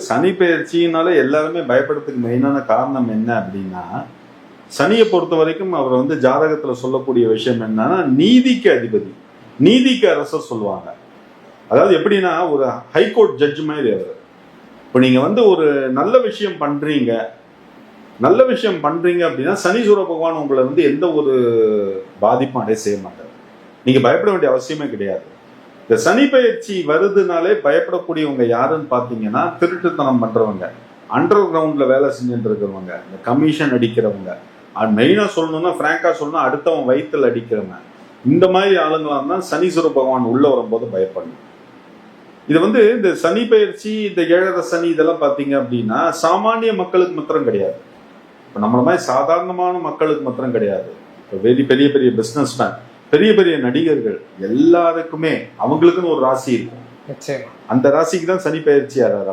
சனி பெயர்ச்சினால எல்லாருமே பயப்படுறதுக்கு மெயினான காரணம் என்ன அப்படின்னா, சனியை பொறுத்த வரைக்கும் அவர் வந்து ஜாதகத்துல சொல்லக்கூடிய விஷயம் என்னன்னா, நீதிக்கு அதிபதி, நீதிக்கு அரசர் சொல்லுவாங்க. அதாவது எப்படின்னா, ஒரு ஹைகோர்ட் ஜட்ஜ் மாதிரி அவர். இப்போ நீங்க வந்து ஒரு நல்ல விஷயம் பண்றீங்க அப்படின்னா, சனீஸ்வர பகவான் உங்களை வந்து எந்த ஒரு பாதிப்பும் அடைய செய்ய மாட்டார். நீங்க பயப்பட வேண்டிய அவசியமே கிடையாது. இந்த சனி பயிற்சி வருதுனாலே பயப்படக்கூடியவங்க யாருன்னு பார்த்தீங்கன்னா, திருட்டுத்தனம் பண்றவங்க, அண்டர் கிரவுண்ட்ல வேலை செஞ்சுட்டு இருக்கிறவங்க, இந்த கமிஷன் அடிக்கிறவங்க, மெயினா சொல்லணும்னா பிராங்கா சொல்லணும், அடுத்தவன் வயிற்றுல அடிக்கிறவங்க, இந்த மாதிரி ஆளுங்களாம் தான் சனீஸ்வர பகவான் உள்ள வரும்போது பயப்படணும். இது வந்து இந்த சனி பயிற்சி, இந்த ஏழரை சனி இதெல்லாம் பார்த்தீங்க அப்படின்னா சாமானிய மக்களுக்கு மாத்திரம் கிடையாது. இப்போ நம்மள மாதிரி சாதாரணமான மக்களுக்கு மாத்திரம் கிடையாது. இப்போ பெரிய பெரிய பிசினஸ் மேன், பெரிய பெரிய நடிகர்கள் எல்லாருக்குமே அவங்களுக்குன்னு ஒரு ராசி இருக்கும். அந்த ராசிக்கு தான் சனி பயிற்சி ஆறாரு.